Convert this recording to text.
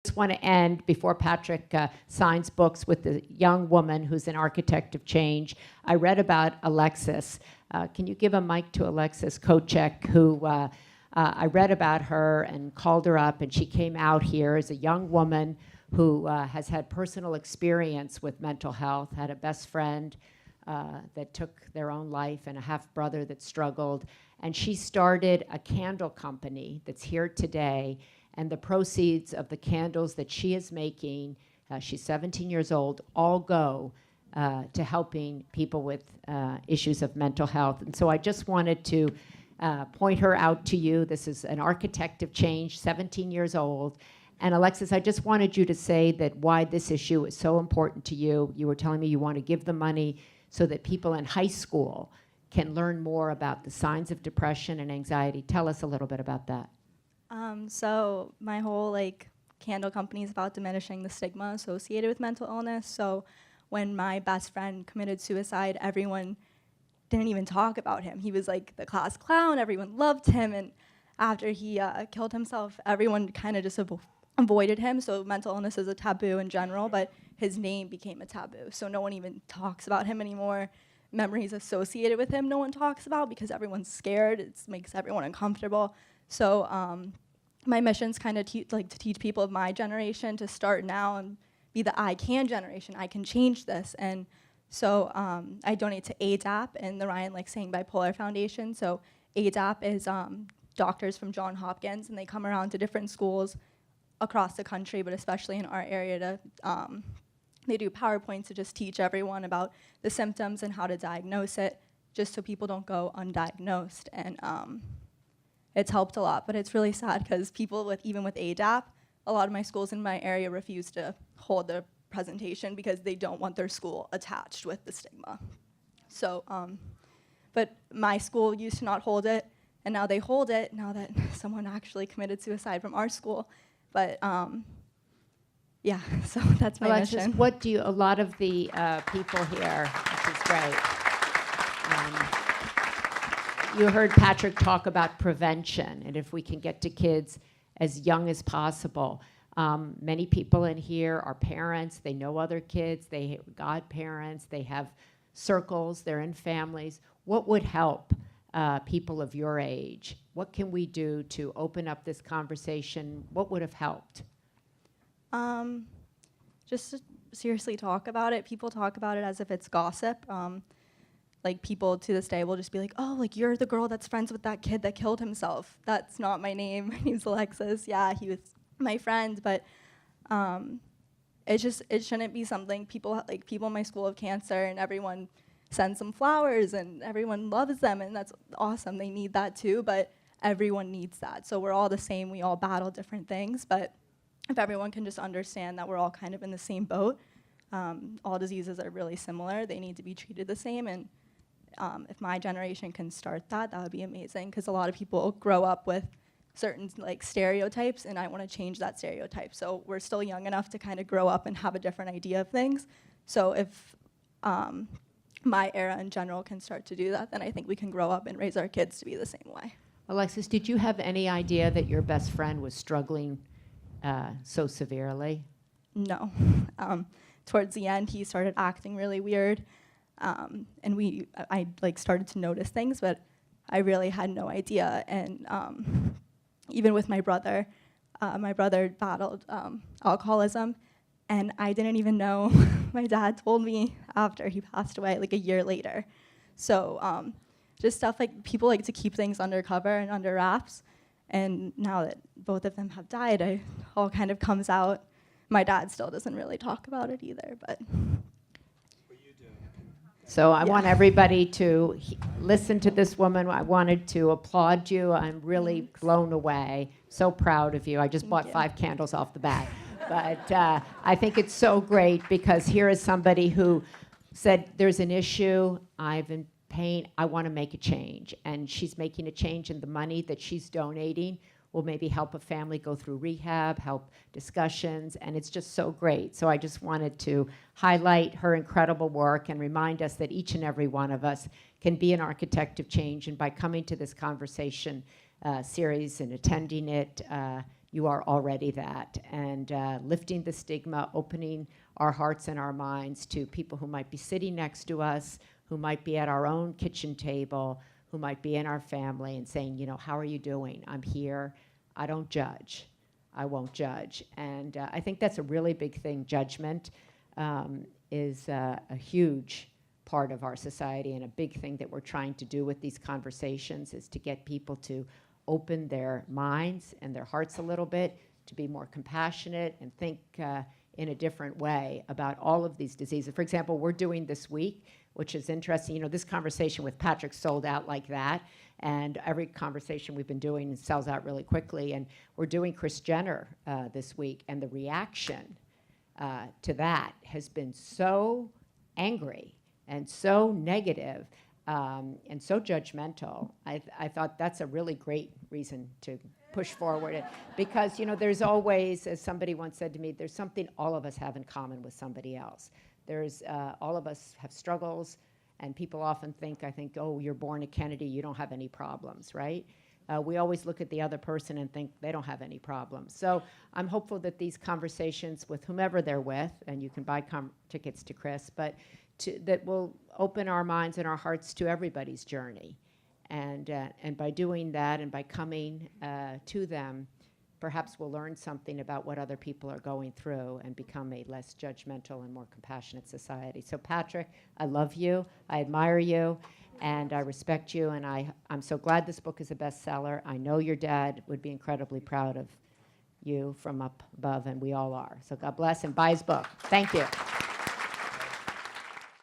just want to end before Patrick signs books with the young woman who's an architect of change. I read about Alexis. Can you give a mic to Alexis Kauchick, who I read about her and called her up, and she came out here as a young woman who has had personal experience with mental health, had a best friend that took their own life and a half-brother that struggled. And she started a candle company that's here today, and the proceeds of the candles that she is making, she's 17 years old, all go to helping people with issues of mental health. And so I just wanted to point her out to you. This is an architect of change, 17 years old. And Alexis, I just wanted you to say that why this issue is so important to you. You were telling me you want to give the money so that people in high school can learn more about the signs of depression and anxiety. Tell us a little bit about that. So my whole candle company is about diminishing the stigma associated with mental illness. So when my best friend committed suicide, everyone didn't even talk about him. He was like the class clown, everyone loved him, and after he killed himself, everyone kind of just avoided him. So mental illness is a taboo in general, but his name became a taboo. So no one even talks about him anymore. Memories associated with him no one talks about because everyone's scared. It makes everyone uncomfortable. So my mission's kind of to teach people of my generation to start now and be the I can generation. I can change this. And so I donate to ADAP and the Ryan Saying Bipolar Foundation. So ADAP is doctors from Johns Hopkins, and they come around to different schools across the country, but especially in our area to they do PowerPoints to just teach everyone about the symptoms and how to diagnose it, just so people don't go undiagnosed. And it's helped a lot, but it's really sad because people even with ADAP, a lot of my schools in my area refuse to hold the presentation because they don't want their school attached with the stigma. So, but my school used to not hold it, and now they hold it, now that someone actually committed suicide from our school. But yeah, so that's my Alexis, mission. what do you, a lot of the people here, which is great, you heard Patrick talk about prevention, and if we can get to kids as young as possible. Many people in here are parents, they know other kids, they have godparents, they have circles, they're in families. What would help people of your age? What can we do to open up this conversation? What would have helped? Just to seriously talk about it. People talk about it as if it's gossip. People to this day will just be like, oh, you're the girl that's friends with that kid that killed himself. That's not my name. My name's Alexis. Yeah, he was my friend, but it shouldn't be something people in my school have cancer, and everyone sends them flowers and everyone loves them, and that's awesome. They need that too, but everyone needs that. So we're all the same. We all battle different things, but if everyone can just understand that we're all kind of in the same boat, all diseases are really similar. They need to be treated the same, and if my generation can start that would be amazing, because a lot of people grow up with certain stereotypes, and I want to change that stereotype. So we're still young enough to kind of grow up and have a different idea of things. So if my era in general can start to do that, then I think we can grow up and raise our kids to be the same way. Alexis, did you have any idea that your best friend was struggling so severely? No. Towards the end, he started acting really weird, and I started to notice things, but I really had no idea. And even with my brother battled alcoholism, and I didn't even know. My dad told me after he passed away, a year later. So just stuff people like to keep things undercover and under wraps. And now that both of them have died, it all kind of comes out. My dad still doesn't really talk about it either, but. So I want everybody to listen to this woman. I wanted to applaud you. I'm really blown away. So proud of you. I just bought 5 candles off the bat. But I think it's so great, because here is somebody who said, there's an issue, I'm in pain, I want to make a change. And she's making a change, and the money that she's donating will maybe help a family go through rehab, help discussions, and it's just so great. So I just wanted to highlight her incredible work and remind us that each and every one of us can be an architect of change. And by coming to this conversation series and attending it, you are already that. And lifting the stigma, opening our hearts and our minds to people who might be sitting next to us, who might be at our own kitchen table, who might be in our family, and saying, you know, how are you doing? I'm here. I don't judge. I won't judge. And I think that's a really big thing. Judgment is a huge part of our society, and a big thing that we're trying to do with these conversations is to get people to open their minds and their hearts a little bit, to be more compassionate and think in a different way about all of these diseases. For example, we're doing this week, which is interesting. You know, this conversation with Patrick sold out like that, and every conversation we've been doing sells out really quickly. And we're doing Kris Jenner this week, and the reaction to that has been so angry and so negative and so judgmental. I thought that's a really great reason to push forward. Because, you know, there's always, as somebody once said to me, there's something all of us have in common with somebody else. There's, all of us have struggles, and people often think, oh, you're born a Kennedy, you don't have any problems, right? We always look at the other person and think they don't have any problems. So I'm hopeful that these conversations with whomever they're with, and you can buy tickets to Kris, but that will open our minds and our hearts to everybody's journey. And by doing that and by coming to them, perhaps we'll learn something about what other people are going through and become a less judgmental and more compassionate society. So Patrick, I love you, I admire you, and I respect you, and I'm so glad this book is a bestseller. I know your dad would be incredibly proud of you from up above, and we all are. So God bless, and buy his book. Thank you.